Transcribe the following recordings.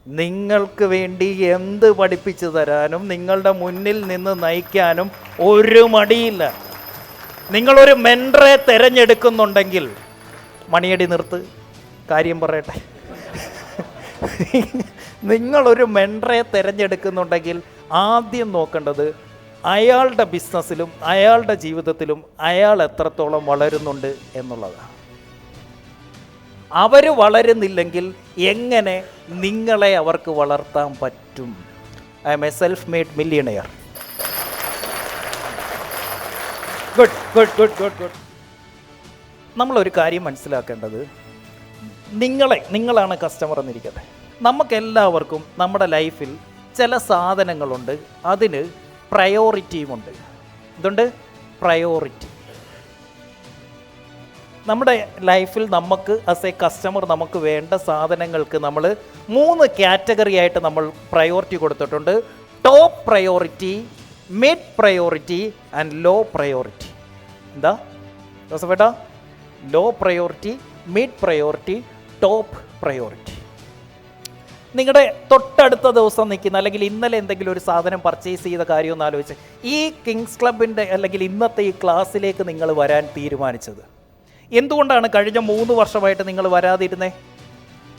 നിങ്ങൾക്ക് വേണ്ടി എന്ത് പഠിപ്പിച്ചു തരാനും നിങ്ങളുടെ മുന്നിൽ നിന്ന് നയിക്കാനും ഒരു മടിയില്ല. നിങ്ങളൊരു മെൻറ്ററെ തിരഞ്ഞെടുക്കുന്നുണ്ടെങ്കിൽ, മണിയടി നിർത്ത്, കാര്യം പറയട്ടെ. നിങ്ങളൊരു മെൻറ്ററെ തിരഞ്ഞെടുക്കുന്നുണ്ടെങ്കിൽ ആദ്യം നോക്കേണ്ടത് അയാളുടെ ബിസിനസ്സിലും അയാളുടെ ജീവിതത്തിലും അയാൾ എത്രത്തോളം വളരുന്നുണ്ട് എന്നുള്ളതാണ്. അവർ വളരുന്നില്ലെങ്കിൽ എങ്ങനെ നിങ്ങളെ അവർക്ക് വളർത്താൻ പറ്റും? I M A self made millionaire. Good good good good good. നമ്മളൊരു കാര്യം മനസ്സിലാക്കേണ്ടത്, നിങ്ങളാണ് കസ്റ്റമർ എന്നിരിക്കട്ടെ. നമുക്കെല്ലാവർക്കും നമ്മുടെ ലൈഫിൽ ചില സാധനങ്ങളുണ്ട്, അതിന് പ്രയോറിറ്റിയുമുണ്ട്. ഇതുണ്ട് പ്രയോറിറ്റി. നമ്മുടെ ലൈഫിൽ നമുക്ക് ആസ് എ കസ്റ്റമർ നമുക്ക് വേണ്ട സാധനങ്ങൾക്ക് നമ്മൾ 3 കാറ്റഗറി ആയിട്ട് നമ്മൾ പ്രയോറിറ്റി കൊടുത്തിട്ടുണ്ട്. Top priority, mid priority and low priority. എന്താ ജോസഫേട്ടാ? Low priority, mid priority, top priority. നിങ്ങളുടെ തൊട്ടടുത്ത ദിവസം നിൽക്കുന്ന, അല്ലെങ്കിൽ ഇന്നലെ എന്തെങ്കിലും ഒരു സാധനം പർച്ചേസ് ചെയ്ത കാര്യം ഒന്ന് ആലോചിച്ച്, ഈ കിങ്സ് ക്ലബിൻ്റെ അല്ലെങ്കിൽ ഇന്നത്തെ ഈ ക്ലാസ്സിലേക്ക് നിങ്ങൾ വരാൻ തീരുമാനിച്ചത് എന്തുകൊണ്ടാണ്? കഴിഞ്ഞ 3 വർഷമായിട്ട് നിങ്ങൾ വരാതിരുന്നേ?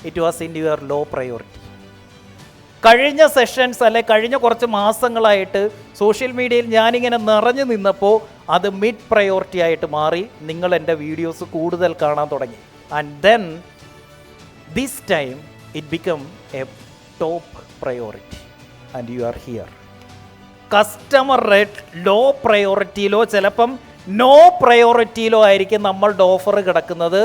It was in your low priority. കഴിഞ്ഞ സെഷൻസ് അല്ലെ കഴിഞ്ഞ കുറച്ച് മാസങ്ങളായിട്ട് സോഷ്യൽ മീഡിയയിൽ ഞാനിങ്ങനെ നിറഞ്ഞു നിന്നപ്പോൾ അത് മിഡ് പ്രയോറിറ്റി ആയിട്ട് മാറി. നിങ്ങൾ എൻ്റെ വീഡിയോസ് കൂടുതൽ കാണാൻ തുടങ്ങി. And then this time it become a top priority and you are here. Customer rate low പ്രയോറിറ്റിയിലോ ചിലപ്പം നോ പ്രയോറിറ്റിയിലോ ആയിരിക്കും നമ്മളുടെ ഓഫർ കിടക്കുന്നത്.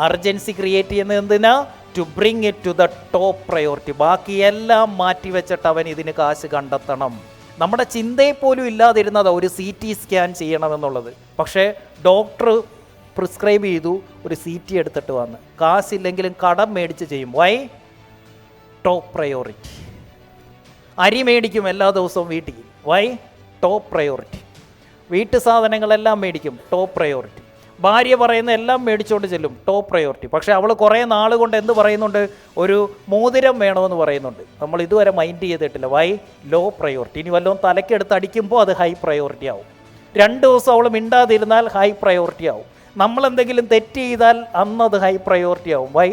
അർജൻസി ക്രിയേറ്റ് ചെയ്യുന്നത് എന്തിനാ? To bring it to the top priority. ബാക്കിയെല്ലാം മാറ്റി വെച്ചിട്ട് അവൻ ഇതിന് കാശ് കണ്ടെത്തണം. നമ്മുടെ ചിന്തയെ പോലും ഇല്ലാതിരുന്നതാണ് ഒരു CT സ്കാൻ ചെയ്യണമെന്നുള്ളത്. പക്ഷേ ഡോക്ടർ പ്രിസ്ക്രൈബ് ചെയ്തു, ഒരു CT എടുത്തിട്ട് വന്ന്. കാശില്ലെങ്കിലും കടം മേടിച്ച് ചെയ്യും. വൈ? Top priority. അരി മേടിക്കും എല്ലാ ദിവസവും വീട്ടിൽ. വൈ? Top priority. വീട്ടു സാധനങ്ങളെല്ലാം മേടിക്കും. Top priority. ഭാര്യ പറയുന്ന എല്ലാം മേടിച്ചുകൊണ്ട് ചെല്ലും. Top priority. പക്ഷേ അവൾ കുറേ നാൾ കൊണ്ട് എന്ത് പറയുന്നുണ്ട്? ഒരു മോതിരം വേണമെന്ന് പറയുന്നുണ്ട്. നമ്മൾ ഇതുവരെ മൈൻഡ് ചെയ്തിട്ടില്ല. വൈ? Low priority. ഇനി വല്ലതും തലയ്ക്കെടുത്ത് അടിക്കുമ്പോൾ അത് ഹൈ പ്രയോറിറ്റി ആവും. 2 ദിവസം അവൾ മിണ്ടാതിരുന്നാൽ ഹൈ പ്രയോറിറ്റി ആവും. നമ്മളെന്തെങ്കിലും തെറ്റ് ചെയ്താൽ അന്നത് ഹൈ പ്രയോറിറ്റി ആവും. വൈ?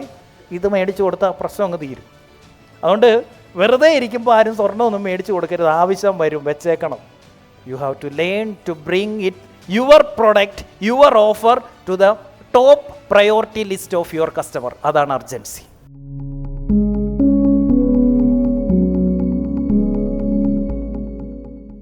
ഇത് മേടിച്ചു കൊടുത്താൽ പ്രശ്നം അങ്ങ് തീരും. അതുകൊണ്ട് വെറുതെ ഇരിക്കുമ്പോൾ ആരും സ്വർണ്ണമൊന്നും മേടിച്ചു കൊടുക്കരുത്. ആവശ്യം വരും, വെച്ചേക്കണം. You have to learn to bring your product, your offer to the top priority list of your customer. അതാണ് അർജൻസി.